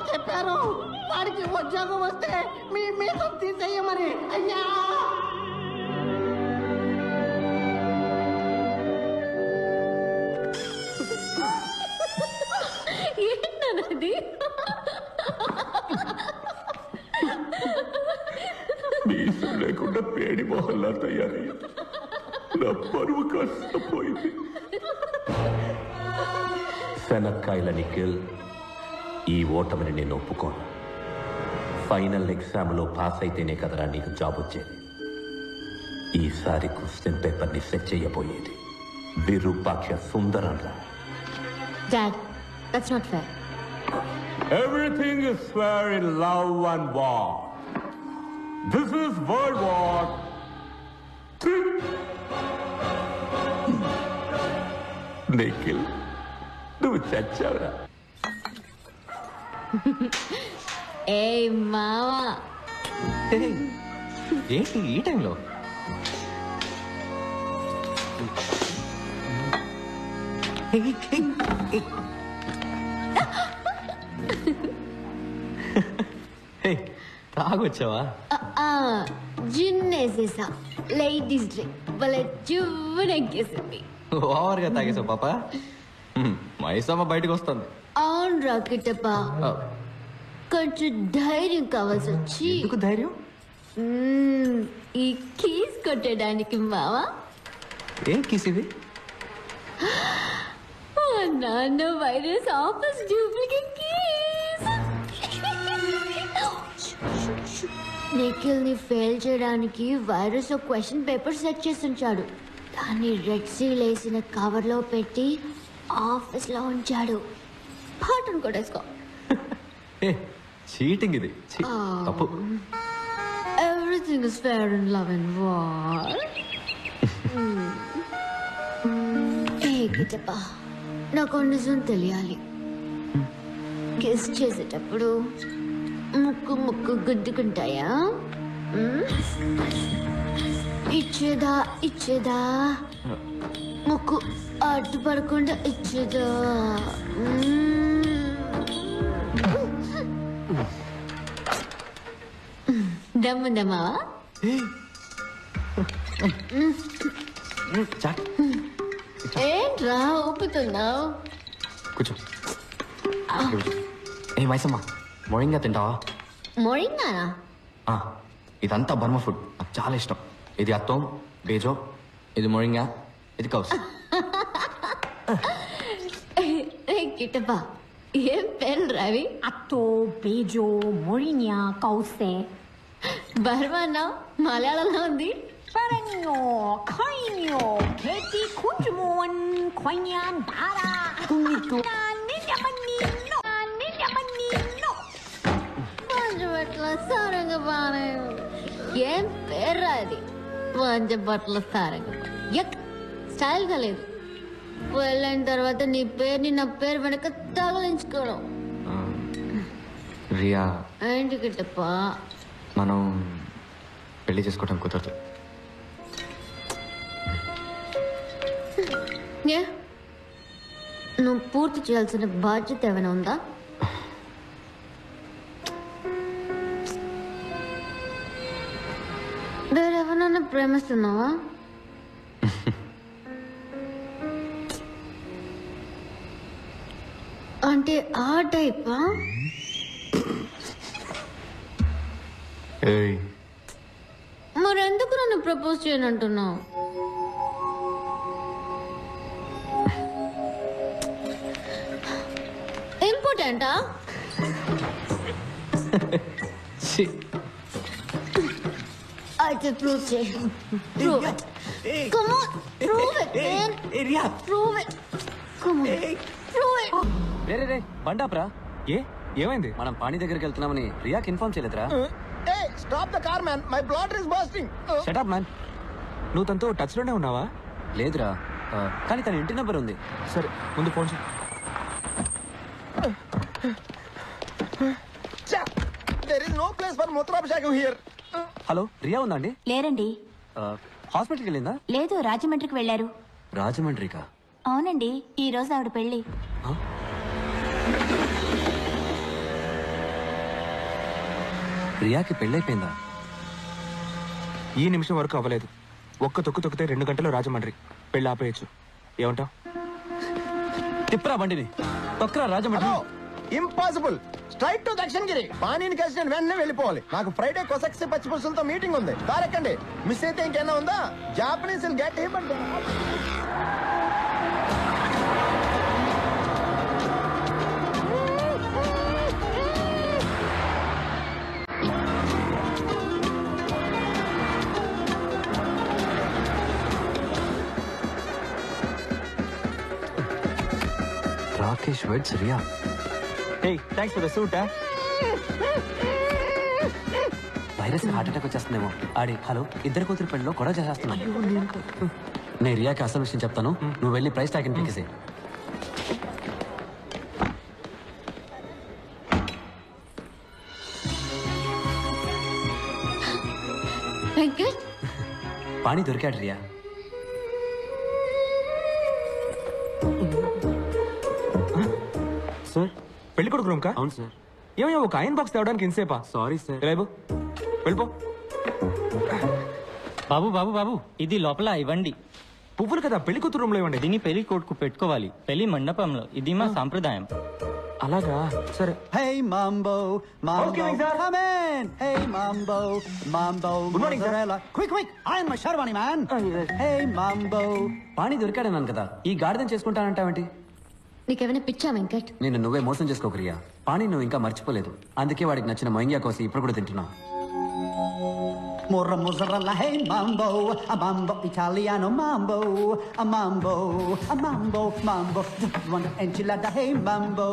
చెప్పారు వాడికి ఉద్యోగం వస్తే మీ మీద తీసేయమని. అయ్యా ఏంటన్నది? మీసం లేకుండా పేడి మొహల్లా తయారయ్యింది. నా పరువు కాస్త పోయింది. శనక్కాయల నిఖిల్, ఈ ఓటమిని నేను ఒప్పుకోను. ఫైనల్ ఎగ్జామ్లో పాస్ అయితేనే కదరా నీకు జాబ్ వచ్చేది. ఈసారి క్వశ్చన్ పేపర్ని సెట్ చేయబోయేది Virupaksha సుందరంరా. Dad, that's not fair. Everything is fair in love and war. This is World War III. Nikhil, నువ్వు చచ్చావురా. ఏ మావా, ఏంటి ఈ టైంలో? తాగొచ్చావా? జిన్నేసేసా. లేడీస్ డ్రింక్ భలే చువ్వనెక్కేసింది. ఓవర్గా తాగేసావు పాప. మైసమ్మ బయటకు వస్తుంది. అవును రాకెటప్ప, కొంచెం ధైర్యం కావాల్సి వచ్చి. ఎందుకు ధైర్యం? ఈ కీస్ కొట్టడానికి మావా. ఏం కీస్ ఇది? నాన్న virus office duplicate keys. Nikhil ని ఫెయిల్ చేయడానికి వైరస్ ఒక క్వశ్చన్ పేపర్ సెట్ చేసి ఉంచాడు. దాన్ని రెడ్ సీల్ వేసిన కవర్ లో పెట్టి ఆఫీస్ లో ఉంచాడు. పాటను కొట్టేసుకో. చీటింగ్ ఇది. తప్పు. Everything is fair in love and war. గిటప్ప, నాకు నిజం తెలియాలి. కిస్ చేసేటప్పుడు ముక్కు ముక్కు గుద్దుకుంటాయా? ఇచ్చేదా ఇచ్చేదా? ముక్కు అడ్డుపడకుండా ఇచ్చేదా? దమ్ముందమ్మా. ఏంట్రా ఊపుతున్నావు? కూర్చో. ఏ మైసమ్మ, మొరింగా తింటావా? మొరింగానా? ఇదంతా బర్మా ఫుడ్, నాకు చాలా ఇష్టం. ఇది అత్తం, బేజో, ఇది మొరింగా, ఇది కౌస్. కిట్టప్ప, ఏం పేర్లు రావి? అత్తో, బేజో, మొరిన్యా, కౌసే. బర్మానా మలయాళంలో ఉంది. Perenyo, Kainyo, Keti Kunjumon, Koinyan, Dara, Kunito, Ninja Manino, Ninja Manino. Panchabatla Sarangapani. ఏం పేరు అది? పంచబట్ల సారంగపాణి. యక్, స్టైల్ గా లేదు. వెళ్ళిన తర్వాత నీ పేరుని నా పేరు వెనక తగిలించుకోవడం. రియా, ఏంటి కిట్టప్ప? మనం పెళ్లి చేసుకోవడం కుదరదు. నువ్వు పూర్తి చేయాల్సిన బాధ్యత ఏమైనా ఉందా? వేరెవరన్నా ప్రేమిస్తున్నావా? అంటే ఆ టైపా? మరెందుకు నన్ను ప్రపోజ్ చేయనంటున్నావు? ఇంపార్టెంటా? అయితే ప్రూవ్ చేయి. Prove it. Come on, prove it, man. Riya, Prove it. Come on, prove it. రే బండాప్రా. ఏమైంది? మనం పాణి దగ్గరికి వెళ్తున్నామని రియాకి ఇన్ఫార్మ్ చేయలేదురా? Stop the car man, my bladder is bursting. Shut up man. నువ్వు తనతో టచ్ లోనే ఉన్నావా? లేదురా, కానీ తన ఇంటి నెంబర్ ఉంది. సరే, ముందు ఫోన్ చేయి. There is no place for మూత్రాభిషేకం హియర్. హలో, రియా ఉందా అండి? లేరండి. హాస్పిటల్కి వెళ్ళిందా? లేదు, రాజమండ్రికి వెళ్లారు. రాజమండ్రికా? అవునండి, ఈ రోజు ఆవిడ పెళ్లి. రియాకి పెళ్ళైపోయిందా? ఈ నిమిషం వరకు అవ్వలేదు. ఒక్క తొక్కు తొక్కితే 2 గంటలు రాజమండ్రి పెళ్ళి ఆపేయచ్చు. ఏమంటావు? తిప్పరా బండిని, తొక్కరా Rajahmundry. Impossible. Straight to Dakshinagiri. పానీని కలిసి నేను వెంటనే వెళ్ళిపోవాలి. నాకు ఫ్రైడే కొసక్సి పచ్చిపులుసులతో మీటింగ్ ఉంది. కారెక్కండి. మిస్ అయితే ఇంకేనా ఉందా? Japanese get him. Rakesh weds Riya. Hey, thanks for the suit. Virus heart attack వచ్చేస్తుందేమో. ఆడి హలో, ఇద్దరు కూతురు పెళ్ళిలో గొడవ చేసేస్తున్నాను. నేను రియాకి అసలు విషయం చెప్తాను, నువ్వు వెళ్ళి ప్రైస్ ట్యాగ్ పీకేసే. వెంకట్, పాణి దొరికాడు రియా. సార్, పెళ్లి కొడుకు రూమ్ కా? అవును సార్. ఏమయ్యా, ఒక ఐరన్ బాక్స్ తేవడానికి ఇంతసేపా? Sorry sir. రేపు వెళ్ళిపో. బాబు బాబు బాబు, ఇది లోపల ఇవ్వండి. పువ్వులు కదా, పెళ్లి కూతురు రూమ్ లో ఇవ్వండి. దీన్ని పెళ్లి కొడుకు పెట్టుకోవాలి పెళ్లి మండపంలో. ఇది మా సాంప్రదాయం. అలాగా, సరే. Hey Mambo, Mambo, Okay, sir. come in. Hey Mambo, Mambo, Good morning, sir. mozzarella. Quick, iron my Sherwani, man. Hey Mambo. పాణి దొరికాడన్నాను కదా, ఈ గాడిదని చేసుకుంటానంటావేంటి? నీకేమైనా పిచ్చా వెంకట్? నేను నువ్వే మోసం చేసుకోకు రియా. పాణి నువ్వు ఇంకా మర్చిపోలేదు, అందుకే వాడికి నచ్చిన మొంగియా కోసి ఇప్పుడు కూడా తింటున్నావు. More mozzarella, hey Mambo, a Mambo Italiano, Mambo, a Mambo, a Mambo, Mambo. One enchilada, hey Mambo.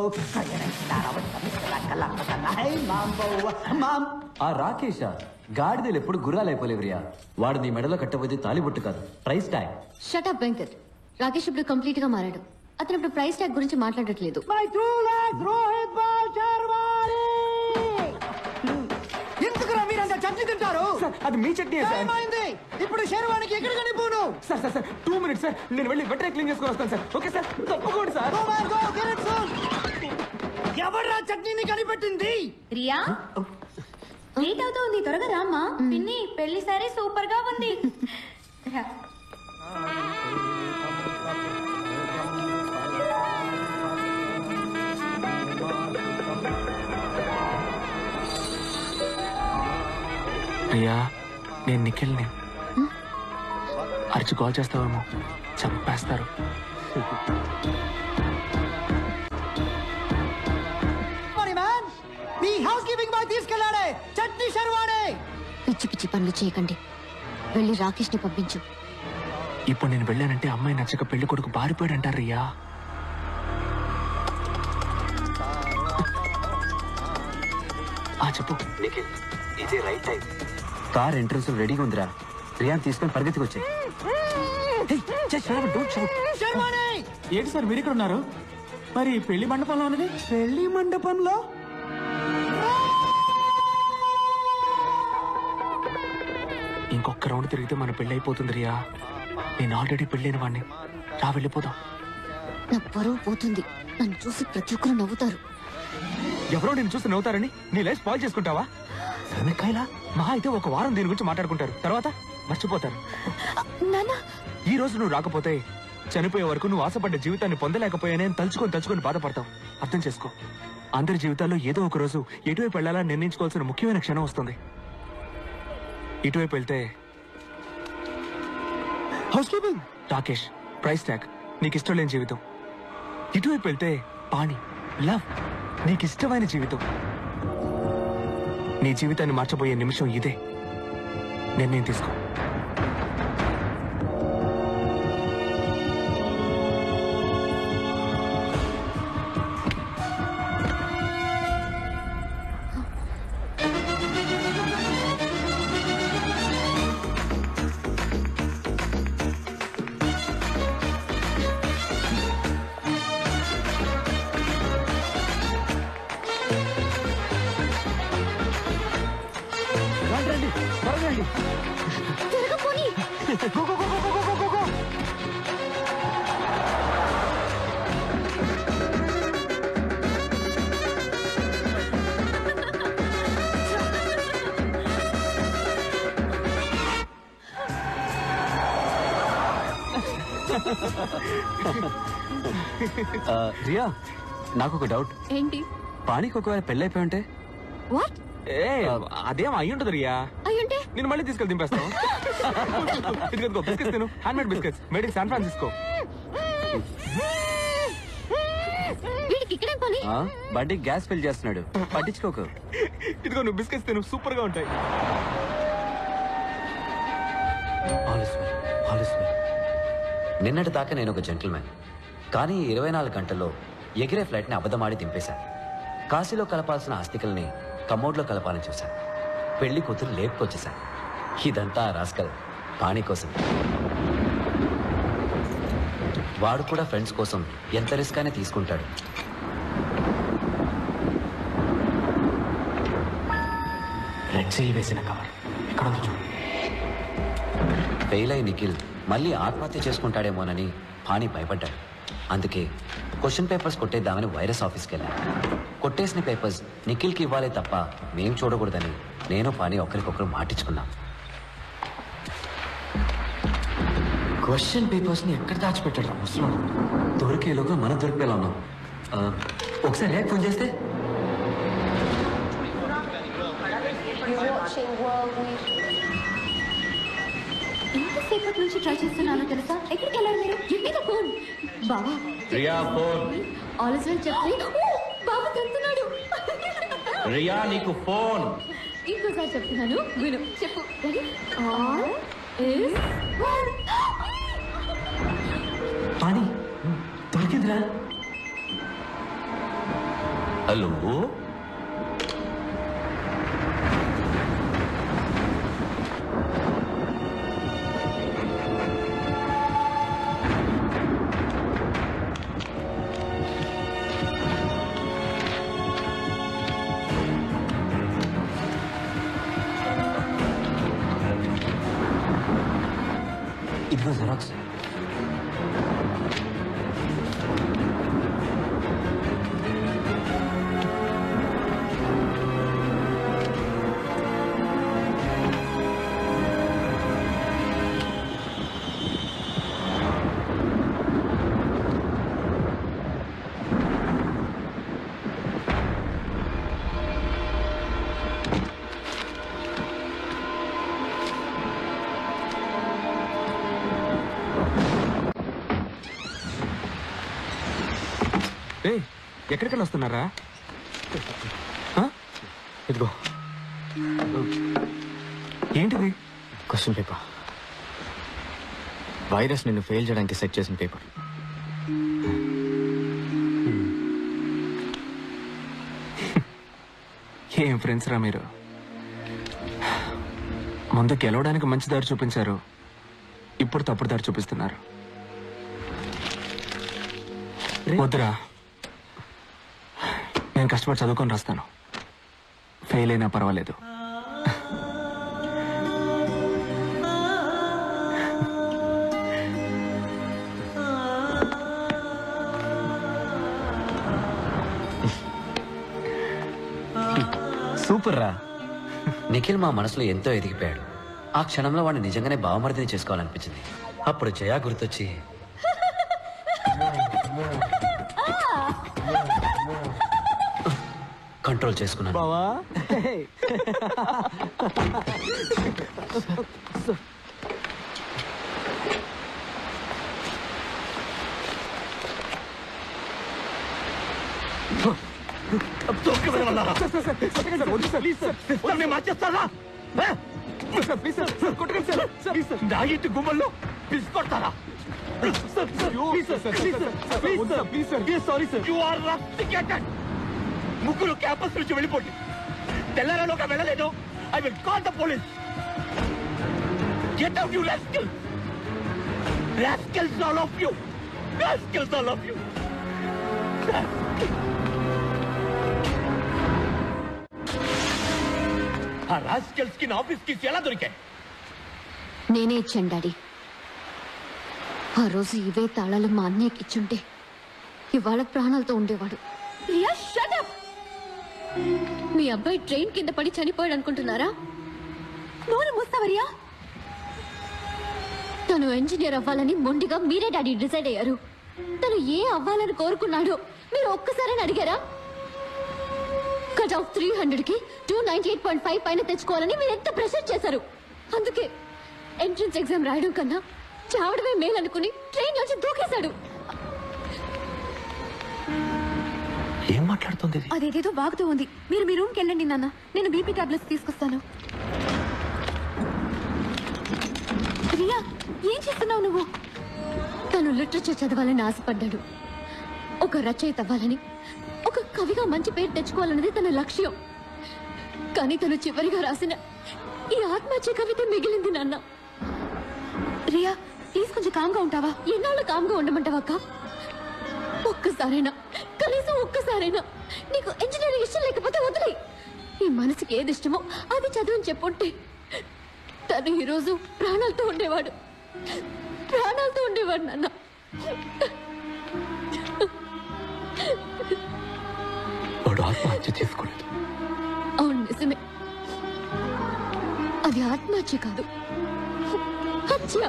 Hey Mambo, Mambo. ఆ రాకేష గాడిదలు ఎప్పుడు గుర్రాలైపోలేవు రియా. వాడు నీ మెడలో కట్టబోయేది తాలిబొట్టు కాదు, price tag. Shut up Venkat. Rakesh ఇప్పుడు కంప్లీట్ గా మారాడు. అతను ఇప్పుడు ప్రైస్ ట్యాగ్ గురించి మాట్లాడట్లేదు. My true legs, Rohit Sherwani. ఎందుకురా మీరంతా చట్నీ తింటారు? సార్, అది మీ చట్నీ సార్. ఏమైంది? ఇప్పుడు శర్వానికి ఎక్కడ కనిపోను? Sir sir sir 2 minutes sir, నేను వెళ్ళి వెంటనే క్లీన్ చేసుకొని వస్తాను సార్. ఓకే సార్, తప్పకుండా sir. Go man, go, get it soon. ఎవడ్రా చట్నీని కనిపెట్టింది? రియా, లేట్ అవుతుంది, త్వరగా రామ్మా. పిన్ని, పెళ్లి సారీ సూపర్ గా ఉంది. రా. ప్రియా, నేను నిఖిల్ని. అరిచి కాల్ చేస్తావేమో, చంపేస్తారు. మీ హౌస్ కీపింగ్ బాయ్ తీసుకెళ్ళాడే చట్నీ శర్వాణి. పిచ్చి పిచ్చి పనులు చేయకండి. వెళ్ళి రాకేష్ ని పంపించు. ఇప్పుడు నేను వెళ్ళానంటే అమ్మాయి నచ్చక పెళ్లి కొడుకు బారిపోయాడు అంటారు రియా. చెప్పు. నిఖిల్, ఇదే రైట్ టైం. కార్ ఎంట్రన్స్ రెడీగా ఉందిరా. రియాన్ తీసుకొని పరిగెత్తుకు వచ్చాయి. ఏంటి సార్ మీరు ఇక్కడ ఉన్నారు? మరి పెళ్లి మండపంలో ఉన్నది? పెళ్లి మండపంలో ఇంకొక రౌండ్ తిరిగితే మన పెళ్లి అయిపోతుంది రియా. నేను ఆల్రెడీ పెళ్ళైన వాడిని. రా, వెళ్ళిపోదాం. నా పరువు పోతుంది. నన్ను చూసి ప్రతి ఒక్కరు నవ్వుతారు. ఎవరో నేను చూసి నవ్వుతారని నీ లైఫ్ స్పాయిల్ చేసుకుంటావా? సరమెక్కాయలా మహా అయితే ఒక వారం దీని గురించి మాట్లాడుకుంటారు, తర్వాత మర్చిపోతారు. ఈ రోజు నువ్వు రాకపోతే చనిపోయే వరకు నువ్వు ఆశపడ్డ జీవితాన్ని పొందలేకపోయానే తలుచుకొని బాధపడతావు. అర్థం చేసుకో. అందరి జీవితాల్లో ఏదో ఒక రోజు ఎటువైపు వెళ్ళాలని నిర్ణయించుకోవాల్సిన ముఖ్యమైన క్షణం వస్తుంది. ఇటువైపు వెళ్తే house keeping, Rakesh, price tag, నీకు ఇష్టం లేని జీవితం. ఇటువైపు వెళ్తే పాణి, లవ్, నీకు ఇష్టమైన జీవితం. నీ జీవితాన్ని మార్చబోయే నిమిషం ఇదే. నిర్ణయం తీసుకో. రియా నాకు ఒక డౌట్. ఏంటి? పానీకి ఒకవేళ పెళ్ళైపోయి ఉంటే? వాట్? అదేం అయ్యి ఉంటుంది రియా. అయ్యుంటే నేను మళ్ళీ తీసుకెళ్ళి దింపేస్తాను. ఇదిగో బిస్కెట్స్ తిను, hand made biscuits made in San Francisco. వీడికి ఇక్కడేం పని? బండి గ్యాస్ ఫిల్ చేస్తున్నాడు, పట్టించుకోకు. ఇదిగో నువ్వు బిస్కెట్స్ తిను, సూపర్ గా ఉంటాయి. నిన్నటి దాకా నేను ఒక జెంటిల్మెన్, కానీ 24 గంటల్లో ఎగిరే ఫ్లైట్ ని అబద్ధమాడి దింపేశాను. కాశీలో కలపాల్సిన ఆస్తికల్ని కమోడ్లో కలపాలని చూశాను. పెళ్లి కూతురు లేపుకొచ్చేశాను. ఇదంతా రాస్కల్ పానీ కోసం. వాడు కూడా ఫ్రెండ్స్ కోసం ఎంత రిస్క్ అయినా తీసుకుంటాడు. రెడ్ సీల్ వేసిన కవర్ ఎక్కడ ఉంది చూడు. ఫెయిల్ అయి నిఖిల్ మళ్ళీ ఆత్మహత్య చేసుకుంటాడేమోనని పానీ భయపడ్డాడు. అందుకే క్వశ్చన్ పేపర్స్ కొట్టేద్దామని వైరస్ ఆఫీస్కి వెళ్ళాను. కొట్టేసిన పేపర్స్ నిఖిల్కి ఇవ్వాలే తప్ప మేం చూడకూడదని నేను పానీ ఒకరికొకరు మాటించుకున్నాం. క్వశ్చన్ పేపర్స్ ని ఎక్కడ దాచిపెట్టాడు ముసలాడు? దొరికేలోగా మనం దొరికేలా ఉన్నాం. ఒకసారి రేపు ఫోన్ చేస్తే ఎంతసేపటి నుంచి ట్రై చేస్తున్నానో తెలుసా? ఎక్కడికి వెళ్ళారు మీరు? ఎక్కడ ఫోన్? బావా రియా ఫోన్. ఆలోచన చెప్తే బాబు తింటున్నాడు. రియా నీకు ఫోన్. ఇంకోసారి చెప్తున్నాను విను. చెప్పు. All is well. పానీ దొరికిందిరా. హలో, ఇదిగో జెరాక్స్. ఎక్కడికైనా వస్తున్నారా? ఇదిగో ఏంటిది? Question paper. వైరస్ నిన్ను ఫెయిల్ చేయడానికి సెట్ చేసిన పేపర్. ఏం ఫ్రెండ్స్ రా మీరు. ముందు గెలవడానికి మంచి దారి చూపించారు, ఇప్పుడు తప్పుడు దారి చూపిస్తున్నారు. వద్దురా, నేను కష్టపడి చదువుకొని రాస్తాను. ఫెయిల్ అయినా పర్వాలేదు. సూపర్ రా. నిఖిల్ మా మనసులో ఎంతో ఎదిగిపోయాడు. ఆ క్షణంలో వాడిని నిజంగానే బావమరిదిని చేసుకోవాలనిపించింది. అప్పుడు జయా గుర్తొచ్చి కంట్రోల్ చేసుకున్నాను. బావా నా ఇంటి గుమ్మల్లో పిసుకొడతారా? ముగ్గురు క్యాంపస్ నుంచి వెళ్ళిపోండి. తెల్లారలోగా వెళ్ళలేదు. I will call the police. Get out you rascals. Rascals all of you. Rascals all of you. ఆ రాస్కల్స్ కి నా ఆఫీస్ కి ఎలా దొరికాయి? నేనే ఇచ్చాను డాడీ. ఆ రోజు ఇవే తాళాలు మా అన్నయ్యకి ఇచ్చుంటే ఇవాళ ప్రాణాలతో ఉండేవాడు. Riya shut up. మీ అబ్బాయి ట్రైన్ కింద పడి చనిపోయాడు అనుకుంటున్నారా? నోరు మూస్తావా రియా? తను ఇంజనీర్ అవ్వాలని మొండిగా మీరే డాడీ డిసైడ్ అయ్యారు. తను ఏ అవ్వాలని కోరుకున్నాడో మీరు ఒక్కసారి అడిగారా? కట్ ఆఫ్ 300కి 298.5 పైన తెచ్చుకోవాలని మీరు ఎంత ప్రెషర్ చేశారు. అందుకే ఎంట్రన్స్ ఎగ్జామ్ రాయడం కన్నా చావడమే మేలనుకుని ట్రైన్ నుంచి దూకేశాడు. ఏం మాట్లాడుతుంది? అదేదేదో బాగుతూ ఉంది. మీరు మీ రూమ్కి వెళ్ళండి నాన్న, నేను బీపీ టాబ్లెట్స్ తీసుకొస్తాను. రియా, ఏం చేస్తున్నావు నువ్వు? తను లిటరేచర్ చదవాలని ఆశపడ్డాడు. ఒక రచయిత అవ్వాలని, ఒక కవిగా మంచి పేరు తెచ్చుకోవాలన్నది తన లక్ష్యం. కానీ తను చివరిగా రాసిన ఈ ఆత్మహత్య కవిత మిగిలింది నాన్న. రియా ప్లీజ్ కొంచెం కామ్గా ఉంటావా? ఎన్నాళ్ళు కామ్గా ఉండమంటావక్క? ఒక్కసారైనా, కనీసం ఒక్కసారైనా నీకు ఇంజనీరింగ్ ఇష్టం లేకపోతే వదిలే. నీ మనసుకి ఏది ఇష్టమో అది చదువుని చెప్పుంటే తను ఈరోజు ప్రాణాలతో ఉండేవాడు నాన్న. వాడు ఆత్మహత్య చేసుకోలేదు. అవును, నిజమే. అది ఆత్మహత్య కాదు, హత్య.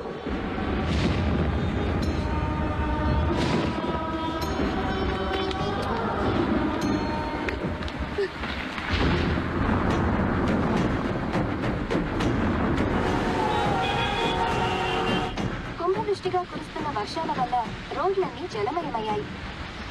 కుంభవృష్టిగా కురుస్తున్న వర్షాల వల్ల రోడ్లన్నీ జలమయమయ్యాయి.